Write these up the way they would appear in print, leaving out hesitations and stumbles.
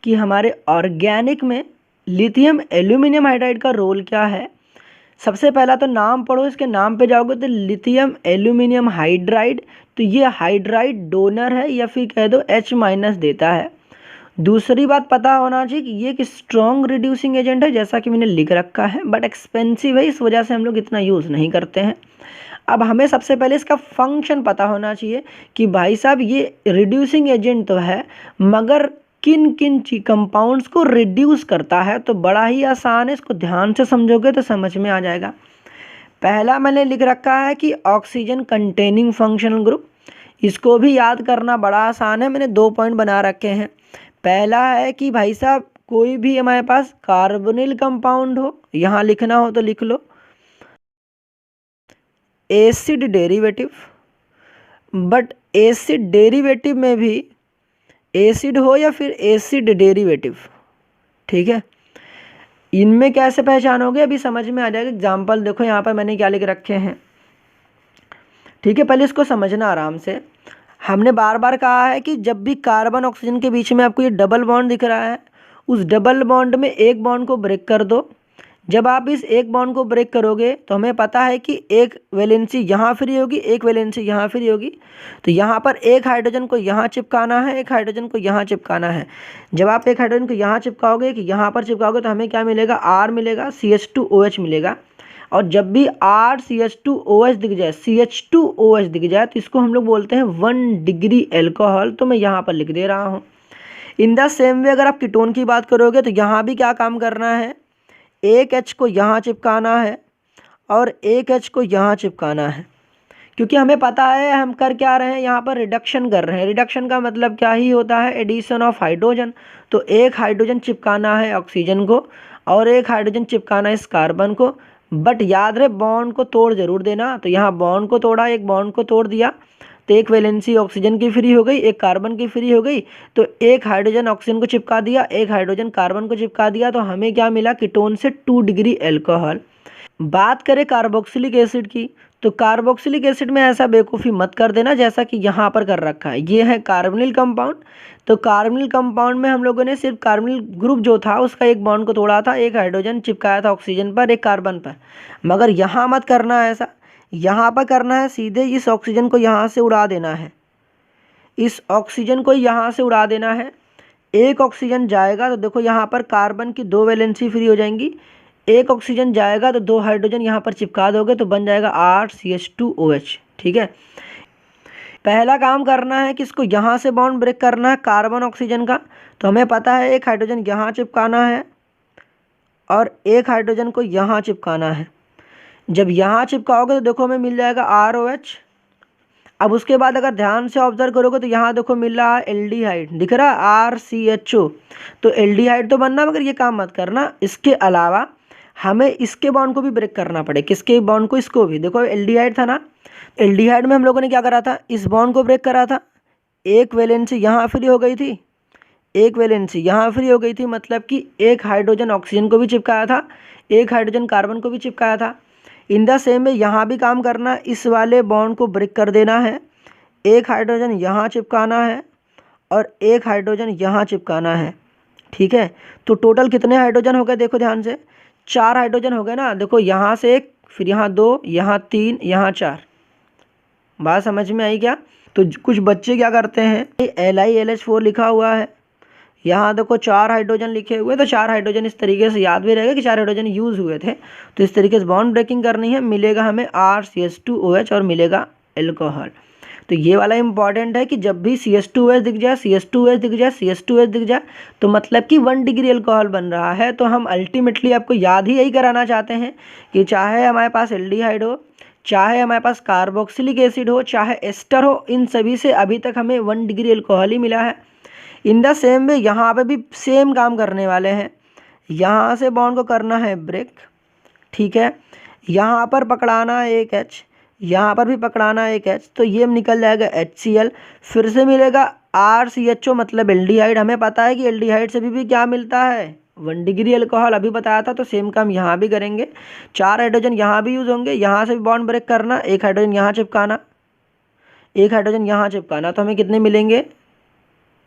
कि हमारे ऑर्गेनिक में लिथियम एल्यूमिनियम हाइड्राइड का रोल क्या है। सबसे पहला तो नाम पढ़ो, इसके नाम पे जाओगे तो लिथियम एल्यूमिनियम हाइड्राइड, तो ये हाइड्राइड डोनर है या फिर कह दो H- देता है। दूसरी बात पता होना चाहिए कि ये एक स्ट्रॉन्ग रिड्यूसिंग एजेंट है, जैसा कि मैंने लिख रखा है, बट एक्सपेंसिव है, इस वजह से हम लोग इतना यूज़ नहीं करते हैं। अब हमें सबसे पहले इसका फंक्शन पता होना चाहिए कि भाई साहब ये रिड्यूसिंग एजेंट तो है, मगर किन किन कंपाउंड्स को रिड्यूस करता है। तो बड़ा ही आसान है, इसको ध्यान से समझोगे तो समझ में आ जाएगा। पहला मैंने लिख रखा है कि ऑक्सीजन कंटेनिंग फंक्शनल ग्रुप, इसको भी याद करना बड़ा आसान है, मैंने 2 पॉइंट बना रखे हैं। पहला है कि भाई साहब कोई भी हमारे पास कार्बोनिल कंपाउंड हो, यहाँ लिखना हो तो लिख लो acid derivative, but acid derivative में भी एसिड हो या फिर एसिड डेरिवेटिव, ठीक है, इनमें कैसे पहचानोगे अभी समझ में आ जाएगा। एग्जाम्पल देखो यहाँ पर मैंने क्या लिख रखे हैं, ठीक है, पहले इसको समझना आराम से। हमने बार बार कहा है कि जब भी कार्बन ऑक्सीजन के बीच में आपको ये डबल बॉन्ड दिख रहा है, उस डबल बॉन्ड में एक बॉन्ड को ब्रेक कर दो। जब आप इस एक बॉन्ड को ब्रेक करोगे तो हमें पता है कि एक वैलेंसी यहाँ फ्री होगी, एक वैलेंसी यहाँ फ्री होगी, तो यहाँ पर एक हाइड्रोजन को यहाँ चिपकाना है, एक हाइड्रोजन को यहाँ चिपकाना है। जब आप एक हाइड्रोजन को यहाँ चिपकाओगे कि यहाँ पर चिपकाओगे तो हमें क्या मिलेगा, R मिलेगा, CH2OH मिलेगा। और जब भी RCH2OH दिख जाए, CH2OH दिख जाए, तो इसको हम लोग बोलते हैं 1 डिग्री एल्कोहल। तो मैं यहाँ पर लिख दे रहा हूँ। इन द सेम वे अगर आप कीटोन की बात करोगे तो यहाँ भी क्या काम करना है, एक H को यहाँ चिपकाना है और एक H को यहाँ चिपकाना है, क्योंकि हमें पता है हम कर क्या रहे हैं, यहाँ पर रिडक्शन कर रहे हैं। रिडक्शन का मतलब क्या ही होता है, एडिशन ऑफ हाइड्रोजन। तो एक हाइड्रोजन चिपकाना है ऑक्सीजन को और एक हाइड्रोजन चिपकाना है इस कार्बन को, बट याद रहे बॉन्ड को तोड़ जरूर देना। तो यहाँ बॉन्ड को तोड़ा, एक बॉन्ड को तोड़ दिया तो एक वैलेंसी ऑक्सीजन की फ्री हो गई, एक कार्बन की फ्री हो गई, तो एक हाइड्रोजन ऑक्सीजन को चिपका दिया, एक हाइड्रोजन कार्बन को चिपका दिया, तो हमें क्या मिला, कीटोन से 2 डिग्री एल्कोहल। बात करें कार्बोक्सिलिक एसिड की, तो कार्बोक्सिलिक एसिड में ऐसा बेवकूफ़ी मत कर देना जैसा कि यहाँ पर कर रखा है। ये है कार्बोनिल कंपाउंड, तो कार्बोनिल कंपाउंड में हम लोगों ने सिर्फ कार्बोनिल ग्रुप जो था उसका एक बॉन्ड को तोड़ा था, एक हाइड्रोजन चिपकाया था ऑक्सीजन पर, एक कार्बन पर। मगर यहाँ मत करना है ऐसा, यहाँ पर करना है सीधे इस ऑक्सीजन को यहाँ से उड़ा देना है, इस ऑक्सीजन को यहाँ से उड़ा देना है। एक ऑक्सीजन जाएगा तो देखो यहाँ पर कार्बन की 2 वैलेंसी फ्री हो जाएंगी, एक ऑक्सीजन जाएगा तो 2 हाइड्रोजन यहाँ पर चिपका दोगे तो बन जाएगा RCH2OH, ठीक है। पहला काम करना है कि इसको यहाँ से बॉन्ड ब्रेक करना है कार्बन ऑक्सीजन का, तो हमें पता है एक हाइड्रोजन यहाँ चिपकाना है और एक हाइड्रोजन को यहाँ चिपकाना है। जब यहाँ चिपकाओगे तो देखो हमें मिल जाएगा ROH। अब उसके बाद अगर ध्यान से ऑब्जर्व करोगे तो यहाँ देखो मिल रहा है एल्डिहाइड, दिख रहा है RCHO। तो एल्डिहाइड तो बनना, मगर ये काम मत करना, इसके अलावा हमें इसके बॉन्ड को भी ब्रेक करना पड़े। किसके बॉन्ड को, इसको भी। देखो एल्डिहाइड था ना, एल्डिहाइड में हम लोगों ने क्या करा था, इस बॉन्ड को ब्रेक करा था, एक वैलेंसी यहाँ फ्री हो गई थी, एक वैलेंसी यहाँ फ्री हो गई थी, मतलब कि एक हाइड्रोजन ऑक्सीजन को भी चिपकाया था, एक हाइड्रोजन कार्बन को भी चिपकाया था। इन द सेम में यहाँ भी काम करना, इस वाले बॉन्ड को ब्रेक कर देना है, एक हाइड्रोजन यहाँ चिपकाना है और एक हाइड्रोजन यहाँ चिपकाना है, ठीक है। तो टोटल कितने हाइड्रोजन हो गए, देखो ध्यान से, 4 हाइड्रोजन हो गए ना। देखो यहाँ से एक, फिर यहाँ 2, यहाँ 3, यहाँ 4। बात समझ में आई क्या। तो कुछ बच्चे क्या करते हैं, LiLH4 लिखा हुआ है, यहाँ देखो 4 हाइड्रोजन लिखे हुए, तो 4 हाइड्रोजन इस तरीके से याद भी रहेगा कि 4 हाइड्रोजन यूज़ हुए थे। तो इस तरीके से बॉन्ड ब्रेकिंग करनी है, मिलेगा हमें RCH2OH और मिलेगा एल्कोहल। तो ये वाला इंपॉर्टेंट है कि जब भी CH2OH दिख जाए, CH2OH दिख जाए, CH2OH दिख जाए, तो मतलब कि 1 डिग्री एल्कोहल बन रहा है। तो हम अल्टीमेटली आपको याद ही यही कराना चाहते हैं कि चाहे हमारे पास एल्डिहाइड हो, चाहे हमारे पास कार्बोक्सिलिक एसिड हो, चाहे एस्टर हो, इन सभी से अभी तक हमें 1 डिग्री एल्कोहल ही मिला है। इन द सेम वे यहाँ पे भी सेम काम करने वाले हैं, यहाँ से बॉन्ड को करना है ब्रेक, ठीक है, यहाँ पर पकड़ाना है एक H, यहाँ पर भी पकड़ाना है एक H, तो ये निकल जाएगा HCl, फिर से मिलेगा RCHO मतलब एल्डिहाइड। हमें पता है कि एल्डिहाइड से भी क्या मिलता है, 1 डिग्री अल्कोहल, अभी बताया था। तो सेम काम यहाँ भी करेंगे, 4 हाइड्रोजन यहाँ भी यूज़ होंगे, यहाँ से भी बॉन्ड ब्रेक करना, एक हाइड्रोजन यहाँ चिपकाना, एक हाइड्रोजन यहाँ चिपकाना, तो हमें कितने मिलेंगे,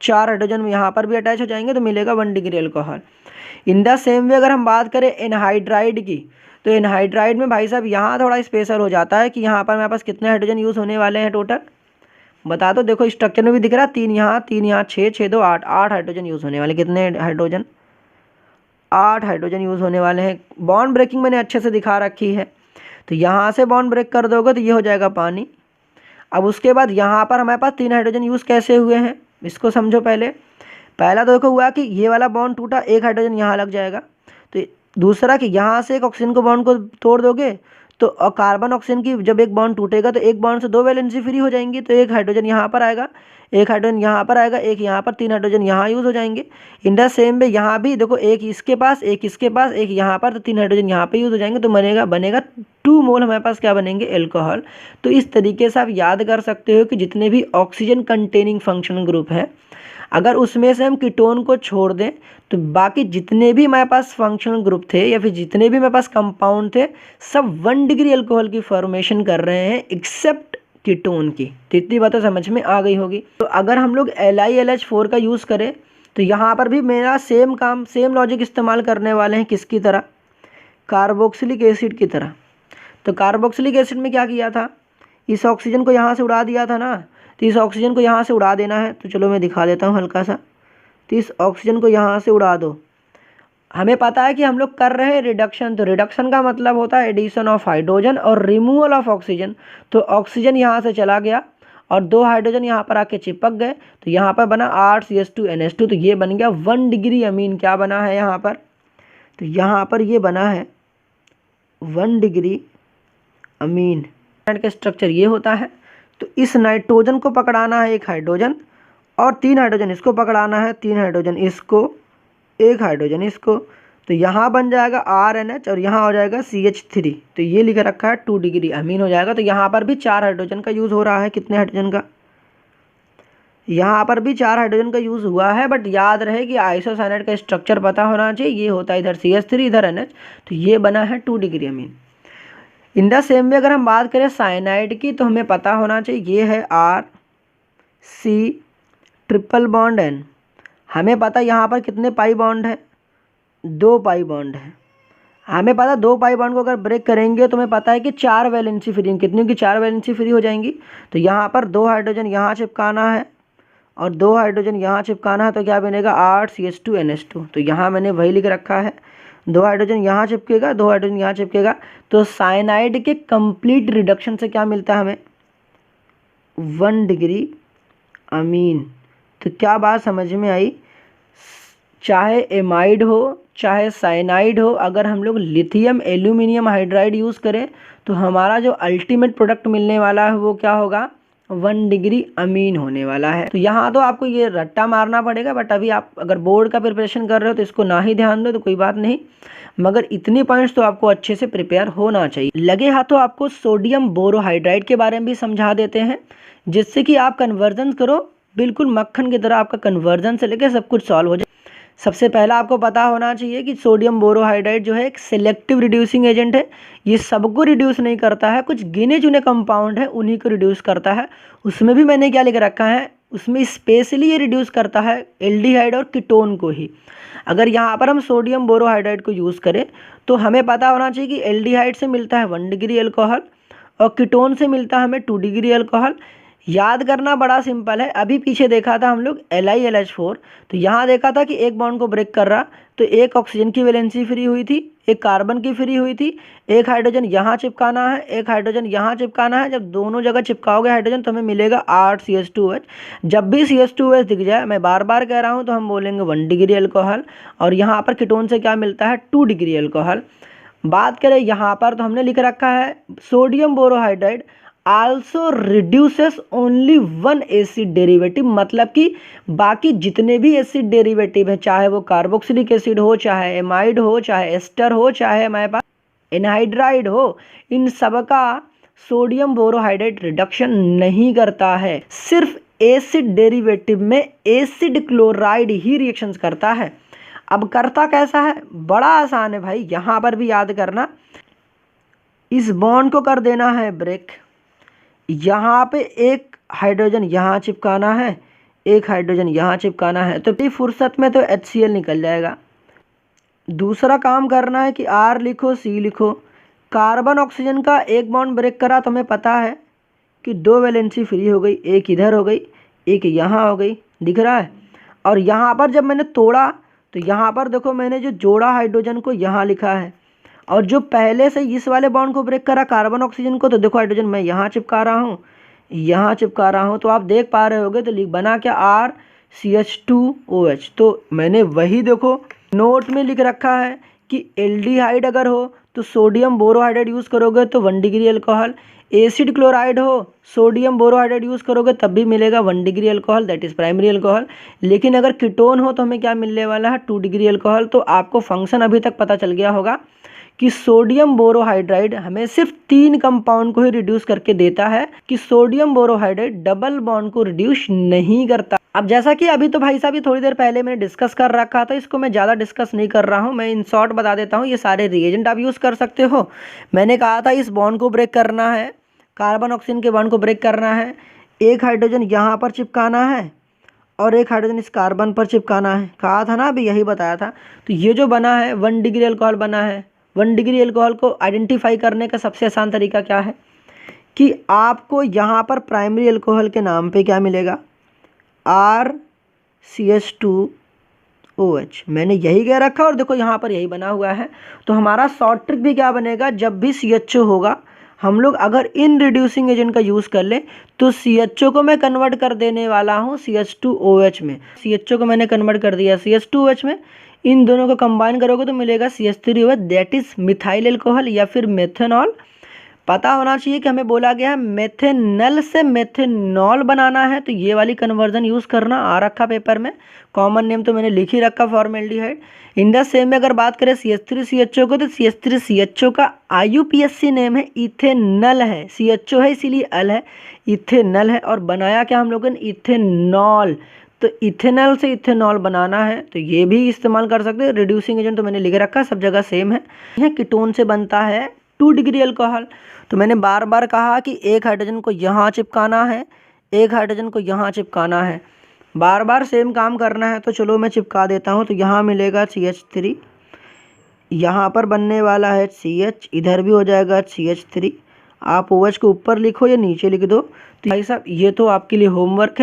4 हाइड्रोजन यहाँ पर भी अटैच हो जाएंगे तो मिलेगा 1 degree alcohol. In the same way अगर हम बात करें एनहाइड्राइड की, तो एनहाइड्राइड में भाई साहब यहाँ थोड़ा स्पेशल हो जाता है कि यहाँ पर मेरे पास कितने हाइड्रोजन यूज़ होने वाले हैं टोटल, बता दो। देखो स्ट्रक्चर में भी दिख रहा है 3 यहाँ 3 यहाँ 6 6 2 8 8 हाइड्रोजन यूज़ होने वाले। कितने हाइड्रोजन? 8 हाइड्रोजन यूज़ होने वाले हैं। बॉन्ड ब्रेकिंग मैंने अच्छे से दिखा रखी है, तो यहाँ से बॉन्ड ब्रेक कर दोगे तो ये हो जाएगा पानी। अब उसके बाद यहाँ पर हमारे पास 3 हाइड्रोजन यूज़ कैसे हुए हैं इसको समझो। पहला तो देखो हुआ कि ये वाला बॉन्ड टूटा, 1 हाइड्रोजन यहाँ लग जाएगा। तो दूसरा कि यहाँ से एक ऑक्सीजन को बॉन्ड को तोड़ दोगे तो कार्बन ऑक्सीजन की जब एक बॉन्ड टूटेगा तो एक बॉन्ड से 2 वैलेंसी फ्री हो जाएंगी, तो 1 हाइड्रोजन यहाँ पर आएगा, 1 हाइड्रोजन यहाँ पर आएगा, एक यहाँ पर, 3 हाइड्रोजन यहाँ यूज़ हो जाएंगे। इन द सेम वे यहाँ भी देखो, एक इसके पास, एक इसके पास, एक यहाँ पर, तो 3 हाइड्रोजन यहाँ पे यूज़ हो जाएंगे, तो बनेगा 2 मोल हमारे पास क्या बनेंगे? एल्कोहल। तो इस तरीके से आप याद कर सकते हो कि जितने भी ऑक्सीजन कंटेनिंग फंक्शनल ग्रुप है, अगर उसमें से हम कीटोन को छोड़ दें तो बाकी जितने भी हमारे पास फंक्शनल ग्रुप थे या फिर जितने भी हमारे पास कंपाउंड थे, सब 1 डिग्री अल्कोहल की फॉर्मेशन कर रहे हैं एक्सेप्ट कीटोन की। तो इतनी बातें समझ में आ गई होगी। तो अगर हम लोग LiLH4 का यूज़ करें तो यहाँ पर भी मेरा सेम काम, सेम लॉजिक इस्तेमाल करने वाले हैं। किसकी तरह? कार्बोक्सिलिक एसिड की तरह। तो कार्बोक्सिलिक एसिड में क्या किया था, इस ऑक्सीजन को यहाँ से उड़ा दिया था ना, तो इस ऑक्सीजन को यहाँ से उड़ा देना है। तो चलो मैं दिखा देता हूँ हल्का सा। तो इस ऑक्सीजन को यहाँ से उड़ा दो। हमें पता है कि हम लोग कर रहे हैं रिडक्शन, तो रिडक्शन का मतलब होता है एडिशन ऑफ हाइड्रोजन और रिमूवल ऑफ ऑक्सीजन। तो ऑक्सीजन यहाँ से चला गया और 2 हाइड्रोजन यहाँ पर आके चिपक गए, तो यहाँ पर बना 8CH2NH2। तो ये बन गया 1 डिग्री अमीन। क्या बना है यहाँ पर? तो यहाँ पर ये बना है 1 डिग्री अमीन। का स्ट्रक्चर ये होता है। तो इस नाइट्रोजन को पकड़ाना है 1 हाइड्रोजन और 3 हाइड्रोजन इसको पकड़ाना है, 3 हाइड्रोजन इसको, 1 हाइड्रोजन इसको। तो यहाँ बन जाएगा RNH और यहाँ हो जाएगा CH3। तो ये लिख रखा है 2 डिग्री अमीन हो जाएगा। तो यहाँ पर भी 4 हाइड्रोजन का यूज़ हो रहा है। कितने हाइड्रोजन का? यहाँ पर भी 4 हाइड्रोजन का यूज़ हुआ है, बट याद रहे कि आइसोसाइनाइड का स्ट्रक्चर पता होना चाहिए। ये होता है इधर CH3 इधर NH, तो ये बना है 2 degree amine. In the same में अगर हम बात करें साइनाइड की, तो हमें पता होना चाहिए ये है RC ट्रिपल बॉन्ड N। हमें पता यहाँ पर कितने पाई बॉन्ड है? 2 पाई बॉन्ड है। हमें पता 2 पाई बॉन्ड को अगर ब्रेक करेंगे तो हमें पता है कि 4 वैलेंसी फ्री, कितनी होगी? 4 वैलेंसी फ्री हो जाएंगी। तो यहाँ पर 2 हाइड्रोजन यहाँ चिपकाना है और 2 हाइड्रोजन यहाँ चिपकाना है, तो क्या बनेगा? 8CH2NH2। तो यहाँ मैंने वही लिख रखा है, 2 हाइड्रोजन यहाँ चिपकेगा, 2 हाइड्रोजन यहाँ चिपकेगा। तो साइनाइड के कंप्लीट रिडक्शन से क्या मिलता है हमें? 1 डिग्री अमीन। तो क्या बात समझ में आई? चाहे एमाइड हो चाहे साइनाइड हो, अगर हम लोग लिथियम एल्यूमिनियम हाइड्राइड यूज़ करें तो हमारा जो अल्टीमेट प्रोडक्ट मिलने वाला है वो क्या होगा? 1 डिग्री अमीन होने वाला है। तो यहाँ तो आपको ये रट्टा मारना पड़ेगा, बट अभी आप अगर बोर्ड का प्रिपरेशन कर रहे हो तो इसको ना ही ध्यान दो तो कोई बात नहीं, मगर इतनी पॉइंट्स तो आपको अच्छे से प्रिपेयर होना चाहिए। लगे हाथों आपको सोडियम बोरोहाइड्राइड के बारे में भी समझा देते हैं, जिससे कि आप कन्वर्जन करो, बिल्कुल मक्खन की तरह आपका कन्वर्जन से लेकर सब कुछ सॉल्व हो जाए। सबसे पहला आपको पता होना चाहिए कि सोडियम बोरोहाइड्राइड जो है एक सिलेक्टिव रिड्यूसिंग एजेंट है। ये सबको रिड्यूस नहीं करता है, कुछ गिने चुने कंपाउंड है उन्हीं को रिड्यूस करता है। उसमें भी मैंने क्या लिख रखा है, उसमें स्पेशली ये रिड्यूस करता है एल्डिहाइड और कीटोन को ही। अगर यहाँ पर हम सोडियम बोरोहाइड्राइड को यूज़ करें तो हमें पता होना चाहिए कि एल्डिहाइड से मिलता है 1 डिग्री अल्कोहल और कीटोन से मिलता है हमें 2 डिग्री अल्कोहल। याद करना बड़ा सिंपल है। अभी पीछे देखा था हम लोग LiLH4, तो यहाँ देखा था कि एक बॉन्ड को ब्रेक कर रहा, तो एक ऑक्सीजन की वैलेंसी फ्री हुई थी, एक कार्बन की फ्री हुई थी, एक हाइड्रोजन यहाँ चिपकाना है, एक हाइड्रोजन यहाँ चिपकाना है। जब दोनों जगह चिपकाओगे हाइड्रोजन तो हमें मिलेगा 8CH2H। जब भी CH2H दिख जाए, मैं बार बार कह रहा हूँ, तो हम बोलेंगे 1 डिग्री अल्कोहल। और यहाँ पर कीटोन से क्या मिलता है? 2 डिग्री अल्कोहल। बात करें यहाँ पर तो हमने लिख रखा है sodium borohydride also reduces only 1 acid derivative, मतलब कि बाकी जितने भी एसिड डेरिवेटिव है, चाहे वो कार्बोक्सिलिक एसिड हो, चाहे एमाइड हो, चाहे एस्टर हो, चाहे हमारे पास एनहाइड्राइड हो, इन सब का सोडियम बोरोहाइड्राइड रिडक्शन नहीं करता है। सिर्फ एसिड डेरिवेटिव में एसिड क्लोराइड ही रिएक्शंस करता है। अब करता कैसा है? बड़ा आसान है भाई, यहाँ पर भी याद करना। इस बॉन्ड को कर देना है ब्रेक, यहाँ पे एक हाइड्रोजन यहाँ चिपकाना है, एक हाइड्रोजन यहाँ चिपकाना है, तो इतनी फुर्सत में तो HCl निकल जाएगा। दूसरा काम करना है कि R लिखो, C लिखो। कार्बन ऑक्सीजन का एक बॉन्ड ब्रेक करा तो हमें पता है कि 2 वैलेंसी फ्री हो गई, एक इधर हो गई, एक यहाँ हो गई, दिख रहा है। और यहाँ पर जब मैंने तोड़ा तो यहाँ पर देखो मैंने जो जोड़ा हाइड्रोजन को यहाँ लिखा है, और जो पहले से इस वाले बॉन्ड को ब्रेक करा कार्बन ऑक्सीजन को, तो देखो हाइड्रोजन मैं यहाँ चिपका रहा हूँ, यहाँ चिपका रहा हूँ, तो आप देख पा रहे होगे। तो बना क्या, RCH2OH। तो मैंने वही देखो नोट में लिख रखा है कि एल्डिहाइड अगर हो तो सोडियम बोरोहाइड्रेट यूज़ करोगे तो 1 डिग्री अल्कोहल, एसिड क्लोराइड हो सोडियम बोरोहाइड्रेट यूज़ करोगे तब भी मिलेगा 1 degree alcohol, that is primary alcohol. लेकिन अगर कीटोन हो तो हमें क्या मिलने वाला है, 2 डिग्री अल्कोहल। तो आपको फंक्शन अभी तक पता चल गया होगा कि सोडियम बोरोहाइड्राइड हमें सिर्फ 3 कंपाउंड को ही रिड्यूस करके देता है, कि सोडियम बोरोहाइड्राइड डबल बॉन्ड को रिड्यूस नहीं करता। अब जैसा कि अभी तो भाई साहब ये थोड़ी देर पहले मैंने डिस्कस कर रखा था, इसको मैं ज़्यादा डिस्कस नहीं कर रहा हूँ, मैं इन शॉर्ट बता देता हूँ। ये सारे रिएजेंट आप यूज़ कर सकते हो। मैंने कहा था इस बॉन्ड को ब्रेक करना है, कार्बन ऑक्सीजन के बॉन्ड को ब्रेक करना है, एक हाइड्रोजन यहाँ पर चिपकाना है और एक हाइड्रोजन इस कार्बन पर चिपकाना है। कहा था ना, अभी यही बताया था। तो ये जो बना है 1 डिग्री अल्कोहल बना है। 1 डिग्री अल्कोहल को आइडेंटिफाई करने का सबसे आसान तरीका क्या है कि आपको यहाँ पर प्राइमरी अल्कोहल के नाम पे क्या मिलेगा, RCH2OH। मैंने यही कह रखा और देखो यहाँ पर यही बना हुआ है। तो हमारा शॉर्ट ट्रिक भी क्या बनेगा, जब भी CHO होगा हम लोग अगर इन रिड्यूसिंग एजेंट का यूज़ कर ले तो CHO को मैं कन्वर्ट कर देने वाला हूँ CH2OH में। CHO को मैंने कन्वर्ट कर दिया CH2OH में। इन दोनों को कंबाइन करोगे तो मिलेगा CH3OH, that is methyl alcohol या फिर मेथनॉल। पता होना चाहिए कि हमें बोला गया है मेथेनल से मेथेनॉल बनाना है, तो ये वाली कन्वर्जन यूज़ करना आ रखा पेपर में। कॉमन नेम तो मैंने लिख ही रखा फॉर्मेल्डिहाइड। इन द सेम में अगर बात करें CH3CHO को, तो CH3CHO का IUPAC नेम है इथेनल है, CHO है इसीलिए अल है, इथेनल है। और बनाया क्या हम लोगों ने, इथेनॉल। तो इथेनॉल से इथेनॉल बनाना है तो ये भी इस्तेमाल कर सकते हैं। रिड्यूसिंग एजेंट तो मैंने लिख रखा, सब जगह सेम है। यह कीटोन से बनता है 2 डिग्री अल्कोहल। तो मैंने बार बार कहा कि एक हाइड्रोजन को यहाँ चिपकाना है, एक हाइड्रोजन को यहाँ चिपकाना है, बार बार सेम काम करना है। तो चलो मैं चिपका देता हूँ। तो यहाँ मिलेगा CH3, यहाँ पर बनने वाला है CH, इधर भी हो जाएगा CH3। आप OH को ऊपर लिखो या नीचे लिख दो। तो भाई साहब ये तो आपके लिए होमवर्क है।